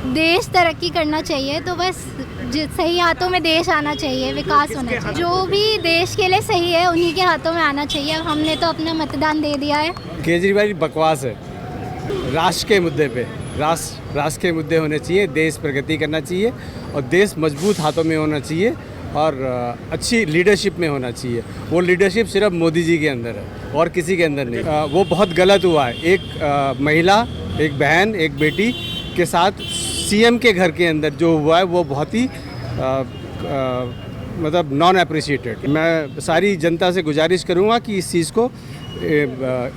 देश तरक्की करना चाहिए तो बस सही हाथों में देश आना चाहिए, विकास होना चाहिए। जो भी देश के लिए सही है उन्हीं के हाथों में आना चाहिए। अब हमने तो अपना मतदान दे दिया है। केजरीवाल बकवास है। राष्ट्र के मुद्दे पे राष्ट्र के मुद्दे होने चाहिए, देश प्रगति करना चाहिए और देश मजबूत हाथों में होना चाहिए और अच्छी लीडरशिप में होना चाहिए। वो लीडरशिप सिर्फ मोदी जी के अंदर है और किसी के अंदर नहीं। वो बहुत गलत हुआ है। एक महिला, एक बहन, एक बेटी के साथ सीएम के घर के अंदर जो हुआ है वो बहुत ही मतलब नॉन अप्रिशिएटेड। मैं सारी जनता से गुजारिश करूँगा कि इस चीज़ को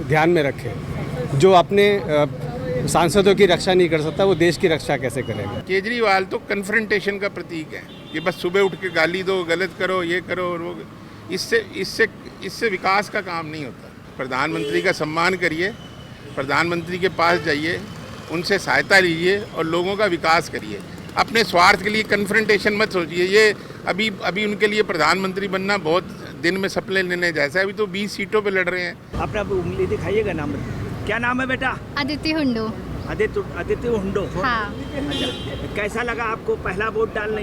ध्यान में रखें। जो अपने सांसदों की रक्षा नहीं कर सकता वो देश की रक्षा कैसे करेगा। केजरीवाल तो कन्फ्रंटेशन का प्रतीक है। ये बस सुबह उठ के गाली दो, गलत करो, ये करो और वो। इससे विकास का काम नहीं होता। प्रधानमंत्री का सम्मान करिए, प्रधानमंत्री के पास जाइए, उनसे सहायता लीजिए और लोगों का विकास करिए। अपने स्वार्थ के लिए कन्फ्रंटेशन मत सोचिए। ये अभी उनके लिए प्रधानमंत्री बनना बहुत दिन में सपने लेने जैसा है। अभी तो 20 सीटों पे लड़ रहे हैं। अपना उंगली दिखाइएगा। नाम क्या नाम है बेटा? अदिति हुंडो। आदित्य हुंडो। हाँ। अच्छा, कैसा लगा आपको पहला वोट डालने?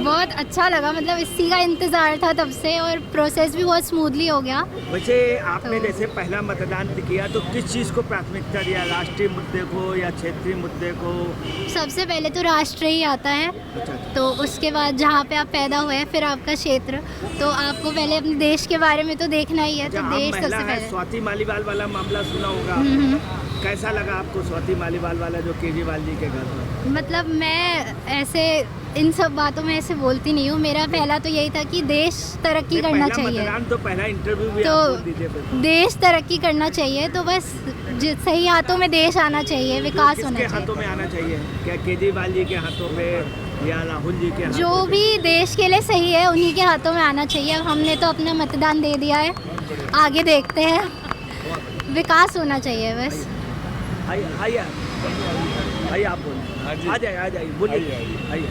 बहुत अच्छा लगा, मतलब इसी का इंतज़ार था तब से और प्रोसेस भी बहुत स्मूथली हो गया। वैसे आपने जैसे पहला मतदान किया तो किस चीज़ को प्राथमिकता दिया? राष्ट्रीय मुद्दे को या क्षेत्रीय मुद्दे को? सबसे पहले तो राष्ट्र ही आता है। तो उसके बाद जहाँ पे आप पैदा हुए फिर आपका क्षेत्र, तो आपको पहले अपने देश के बारे में तो देखना ही है। तो देश सबसे पहले। स्वाति मालीवाल वाला मामला सुना होगा। कैसा लगा आपको स्वाति मालीवाल वाला जो केजरीवाल जी के घर पर? मतलब मैं ऐसे इन सब बातों में ऐसे बोलती नहीं हूँ। मेरा पहला तो यही था कि देश तरक्की करना चाहिए। तो पहला इंटरव्यू भी तो आप बोल दीजिए। देश तरक्की करना चाहिए तो बस सही हाथों में देश आना चाहिए, विकास होना चाहिए। हाथों में आना चाहिए क्या? केजरीवाल जी के हाथों में या राहुल जी के? जो भी देश के लिए सही है उन्हीं के हाथों में आना चाहिए। अब हमने तो अपना मतदान दे दिया है, आगे देखते हैं। विकास होना चाहिए बस। आइए आप बोलिए। आ जाइए बोलिए। आइए।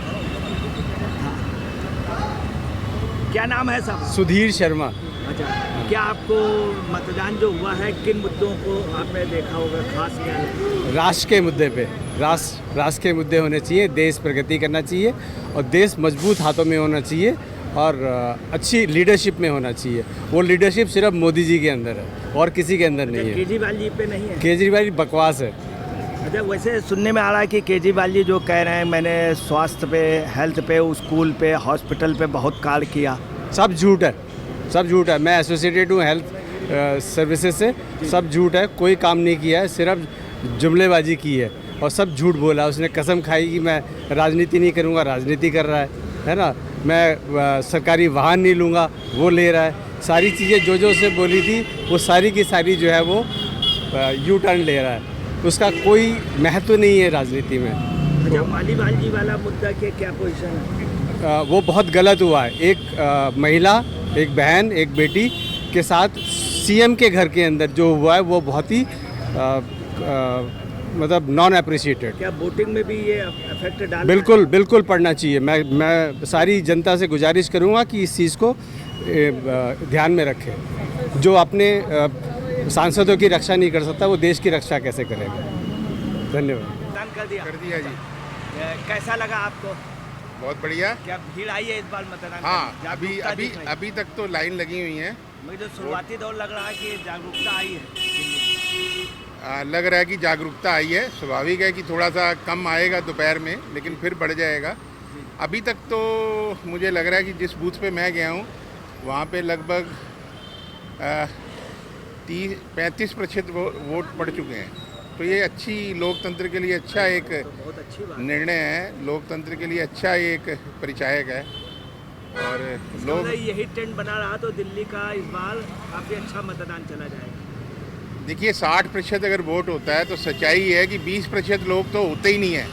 क्या नाम है साहब? सुधीर शर्मा। अच्छा, क्या आपको मतदान जो हुआ है किन मुद्दों को आपने देखा होगा खास? क्या राष्ट्र के मुद्दे पे राष्ट्र के मुद्दे होने चाहिए, देश प्रगति करना चाहिए और देश मजबूत हाथों में होना चाहिए और अच्छी लीडरशिप में होना चाहिए। वो लीडरशिप सिर्फ मोदी जी के अंदर है और किसी के अंदर नहीं है। केजरीवाल जी पे नहीं है? केजरीवाल बकवास है। अच्छा, वैसे सुनने में आ रहा है कि केजरीवाल जी जो कह रहे हैं मैंने स्वास्थ्य पे, हेल्थ पे, स्कूल पे, हॉस्पिटल पे बहुत कार्य किया। सब झूठ है, सब झूठ है। मैं एसोसिएटेड हूँ हेल्थ सर्विसेज से। सब झूठ है, कोई काम नहीं किया है, सिर्फ जुमलेबाजी की है और सब झूठ बोला। उसने कसम खाई कि मैं राजनीति नहीं करूँगा, राजनीति कर रहा है ना। मैं सरकारी वाहन नहीं लूँगा, वो ले रहा है। सारी चीज़ें जो उसने बोली थी वो सारी की सारी जो है वो यू टर्न ले रहा है। उसका कोई महत्व नहीं है राजनीति में। अच्छा, मालीवाल जी वाला मुद्दा के क्या पोजीशन है? वो बहुत गलत हुआ है। एक महिला, एक बहन, एक बेटी के साथ सीएम के घर के अंदर जो हुआ है वो बहुत ही मतलब नॉन अप्रिशिएटेड। क्या वोटिंग में भी ये इफेक्ट डाल? बिल्कुल पढ़ना चाहिए। मैं सारी जनता से गुजारिश करूँगा कि इस चीज़ को ध्यान में रखें। जो अपने सांसदों की रक्षा नहीं कर सकता वो देश की रक्षा कैसे करेगा। धन्यवाद। कर दिया जी। कैसा लगा आपको? बहुत बढ़िया। क्या भीड़ आई है इस बार मतदान? हाँ, अभी तक तो लाइन लगी हुई है। मुझे जो शुरुआती दौर लग रहा है कि जागरूकता आई है। लग रहा है कि जागरूकता आई है। स्वाभाविक है कि थोड़ा सा कम आएगा दोपहर में, लेकिन फिर बढ़ जाएगा। अभी तक तो मुझे लग रहा है कि जिस बूथ पे मैं गया हूँ वहाँ पे लगभग 35% वोट पड़ चुके हैं। तो ये अच्छी लोकतंत्र के लिए अच्छा एक निर्णय है, लोकतंत्र के लिए अच्छा एक परिचायक है। और लोग यही ट्रेंड बना रहा तो दिल्ली का इस बार काफ़ी अच्छा मतदान चला जाएगा। देखिए 60% अगर वोट होता है तो सच्चाई है कि 20% लोग तो होते ही नहीं हैं।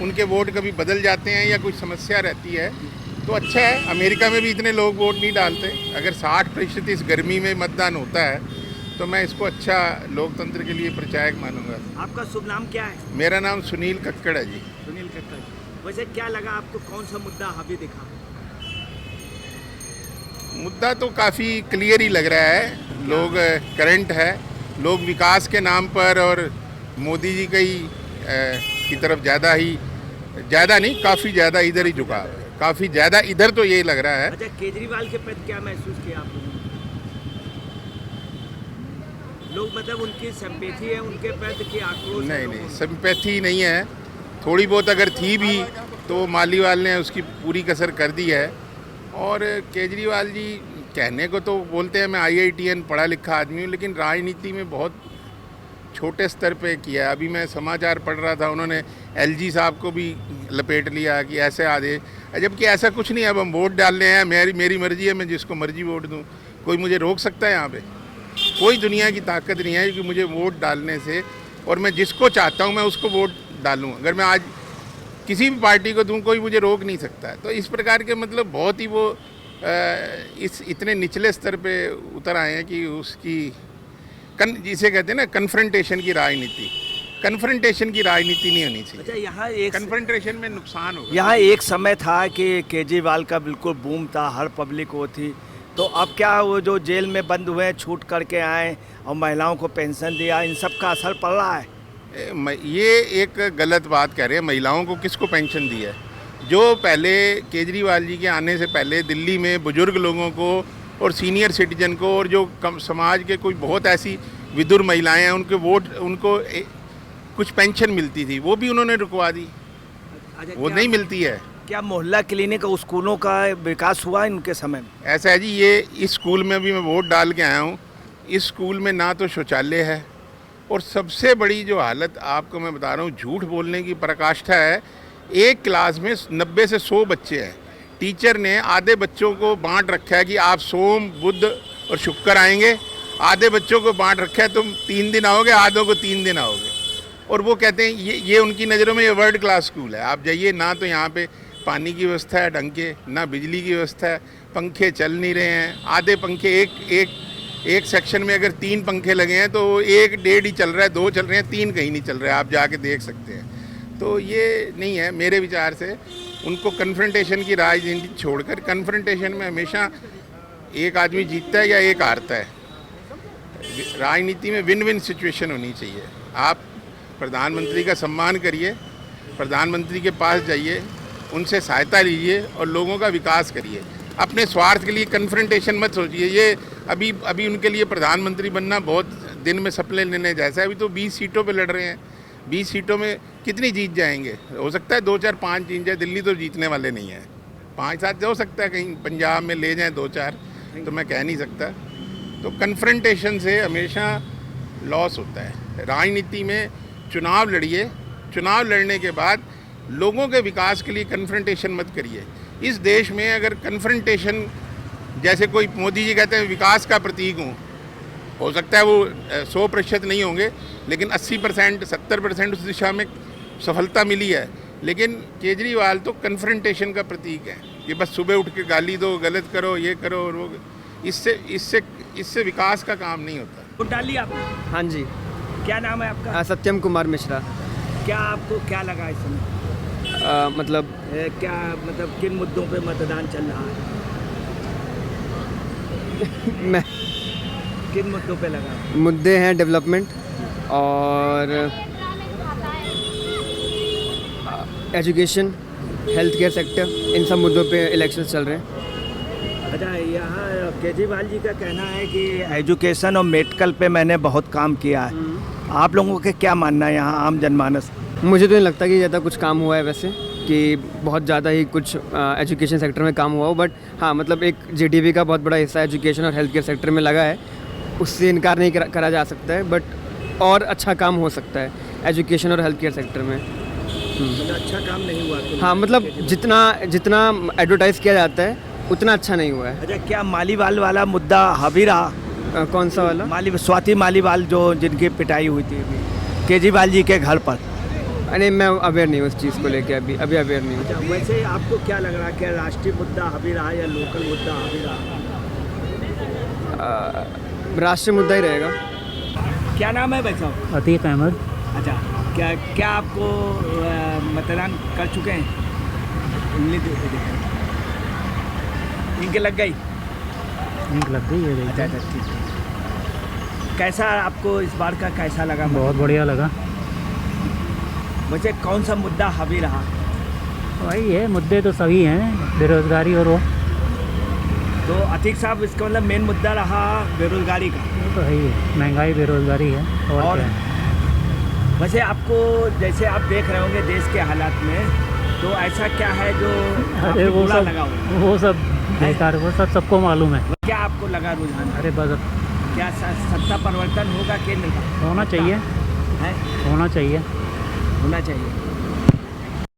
उनके वोट कभी बदल जाते हैं या कुछ समस्या रहती है, तो अच्छा है। अमेरिका में भी इतने लोग वोट नहीं डालते। अगर 60% इस गर्मी में मतदान होता है तो मैं इसको अच्छा लोकतंत्र के लिए परिचायक मानूंगा। आपका शुभ नाम क्या है? मेरा नाम सुनील कक्कड़ है जी। सुनील कक्कड़। वैसे क्या लगा आपको, कौन सा मुद्दा हावी दिखा? मुद्दा तो काफ़ी क्लियर ही लग रहा है। लोग करंट है, लोग विकास के नाम पर और मोदी जी की तरफ ज़्यादा ही ज़्यादा नहीं, काफ़ी ज़्यादा इधर ही झुकाव है, काफ़ी ज़्यादा इधर तो यही लग रहा है। अच्छा, केजरीवाल के प्रति क्या महसूस किया आप लोगों ने? लोग मतलब उनकी सिंपैथी है उनके प्रति की आक्रोश है नहीं लोगों नहीं, में? सिंपैथी नहीं है, थोड़ी बहुत अगर थी भी तो मालीवाल ने उसकी पूरी कसर कर दी है। और केजरीवाल जी कहने को तो बोलते हैं मैं IITN पढ़ा लिखा आदमी हूँ, लेकिन राजनीति में बहुत छोटे स्तर पे किया है। अभी मैं समाचार पढ़ रहा था, उन्होंने LG साहब को भी लपेट लिया कि ऐसे आदेश, जबकि ऐसा कुछ नहीं है। अब हम वोट डालने हैं, मेरी मर्जी है, मैं जिसको मर्जी वोट दूँ, कोई मुझे रोक सकता है? यहाँ पे कोई दुनिया की ताकत नहीं है कि मुझे वोट डालने से, और मैं जिसको चाहता हूँ मैं उसको वोट डालूँ। अगर मैं आज किसी भी पार्टी को दूँ, कोई मुझे रोक नहीं सकता है। तो इस प्रकार के मतलब बहुत ही वो इस इतने निचले स्तर पे उतर आए हैं कि उसकी जिसे कहते हैं ना कन्फ्रंटेशन की राजनीति, कन्फ्रंटेशन की राजनीति नहीं होनी चाहिए। अच्छा, यहाँ एक कन्फ्रंटेशन में नुकसान होगा। यहाँ एक समय था कि केजरीवाल का बिल्कुल बूम था, हर पब्लिक वो थी, तो अब क्या वो जो जेल में बंद हुए छूट करके आए और महिलाओं को पेंशन दिया, इन सब का असर पड़ रहा है? ये एक गलत बात कह रहे हैं। महिलाओं को किसको पेंशन दी है? जो पहले केजरीवाल जी के आने से पहले दिल्ली में बुजुर्ग लोगों को और सीनियर सिटीजन को और जो कम समाज के कोई बहुत ऐसी विधुर महिलाएं हैं उनके वोट उनको कुछ पेंशन मिलती थी, वो भी उन्होंने रुकवा दी। अच्छा, वो नहीं मिलती है। क्या मोहल्ला क्लिनिक और स्कूलों का विकास हुआ इनके समय में? ऐसा है जी, ये इस स्कूल में भी मैं वोट डाल के आया हूँ, इस स्कूल में ना तो शौचालय है, और सबसे बड़ी जो हालत आपको मैं बता रहा हूँ, झूठ बोलने की पराकाष्ठा है। एक क्लास में 90 से 100 बच्चे हैं। टीचर ने आधे बच्चों को बांट रखा है कि आप सोम बुध और शुक्र आएंगे, आधे बच्चों को बांट रखा है तुम 3 दिन आओगे, आधों को 3 दिन आओगे। और वो कहते हैं ये उनकी नज़रों में ये वर्ल्ड क्लास स्कूल है। आप जाइए, ना तो यहाँ पे पानी की व्यवस्था है ढंग के, ना बिजली की व्यवस्था है, पंखे चल नहीं रहे हैं। आधे पंखे एक सेक्शन में अगर 3 पंखे लगे हैं तो 1-1.5 ही चल रहा है, 2 चल रहे हैं, 3 कहीं नहीं चल रहे हैं, आप जाके देख सकते हैं। तो ये नहीं है मेरे विचार से। उनको कन्फ्रंटेशन की राजनीति छोड़कर, कन्फ्रंटेशन में हमेशा एक आदमी जीतता है या एक हारता है। राजनीति में विन विन सिचुएशन होनी चाहिए। आप प्रधानमंत्री का सम्मान करिए, प्रधानमंत्री के पास जाइए, उनसे सहायता लीजिए और लोगों का विकास करिए। अपने स्वार्थ के लिए कन्फ्रंटेशन मत सोचिए। ये अभी उनके लिए प्रधानमंत्री बनना बहुत दिन में सपने लेने जैसा है। अभी तो 20 सीटों पे लड़ रहे हैं, 20 सीटों में कितनी जीत जाएंगे? हो सकता है 2-4-5 जीत जाए। दिल्ली तो जीतने वाले नहीं है, 5-7 हो सकता है, कहीं पंजाब में ले जाएं 2-4, तो मैं कह नहीं सकता। तो कन्फ्रंटेशन से हमेशा लॉस होता है। राजनीति में चुनाव लड़िए, चुनाव लड़ने के बाद लोगों के विकास के लिए कन्फ्रंटेशन मत करिए। इस देश में अगर कन्फ्रंटेशन, जैसे कोई मोदी जी कहते हैं विकास का प्रतीक हूँ, हो सकता है वो 100% नहीं होंगे, लेकिन 80%, 70% उस दिशा में सफलता मिली है। लेकिन केजरीवाल तो कन्फ्रंटेशन का प्रतीक है कि बस सुबह उठ के गाली दो, गलत करो, ये करो और वो। इससे विकास का काम नहीं होता। वोट डाल लिया आपने? हाँ जी। क्या नाम है आपका? सत्यम कुमार मिश्रा। क्या आपको क्या लगा इस समय? मतलब क्या मतलब किन मुद्दों पे मतदान चल रहा है? मैं किन मुद्दों पे लगा? मुद्दे हैं डेवलपमेंट और एजुकेशन, हेल्थ केयर सेक्टर, इन सब मुद्दों पे इलेक्शन चल रहे हैं। अच्छा, यहाँ केजरीवाल जी का कहना है कि एजुकेशन और मेडिकल पे मैंने बहुत काम किया है। आप लोगों के क्या मानना है यहाँ आम जनमानस? मुझे तो नहीं लगता कि ज़्यादा कुछ काम हुआ है वैसे, कि बहुत ज़्यादा ही कुछ एजुकेशन सेक्टर में काम हुआ हो, बट हाँ मतलब एक जीडीपी का बहुत बड़ा हिस्सा एजुकेशन और हेल्थ केयर सेक्टर में लगा है, उससे इनकार नहीं करा जा सकता है। बट और अच्छा काम हो सकता है एजुकेशन और हेल्थ केयर सेक्टर में। अच्छा काम नहीं हुआ? हाँ मतलब जितना एडवर्टाइज़ किया जाता है उतना अच्छा नहीं हुआ है। अच्छा, क्या मालीवाल वाला मुद्दा हावी रहा? कौन सा वाला? स्वाति मालीवाल जो जिनकी पिटाई हुई थी केजरीवाल जी के घर पर। नहीं, मैं अवेयर नहीं हूँ उस चीज़ को लेके, अभी अवेयर नहीं हूँ। अच्छा, वैसे आपको क्या लग रहा है, क्या राष्ट्रीय मुद्दा हावी रहा या लोकल मुद्दा हावी रहा? राष्ट्रीय मुद्दा ही रहेगा। क्या नाम है भाई साहब? अतीक अहमद। अच्छा, क्या आपको मतदान कर चुके हैं? इनके लग गई? इनकी लग गई है। अच्छा, ठीक। कैसा आपको इस बार का कैसा लगा? बहुत बढ़िया लगा। मुझे कौन सा मुद्दा हावी रहा? वही है, मुद्दे तो सभी हैं, बेरोजगारी और वो तो अतीक साहब, इसका मतलब मेन मुद्दा रहा बेरोजगारी का। तो है ही है, महंगाई बेरोजगारी है और क्या है। वैसे आपको, जैसे आप देख रहे होंगे देश के हालात में, तो ऐसा क्या है जो अरे आपको वो बुरा सब लगा हो? वो सब बेकार, वो सब सबको मालूम है। क्या आपको लगा रुझान? अरे बस क्या सत्ता परिवर्तन होगा केंद्र का? होना चाहिए, है? होना चाहिए। होना चाहिए।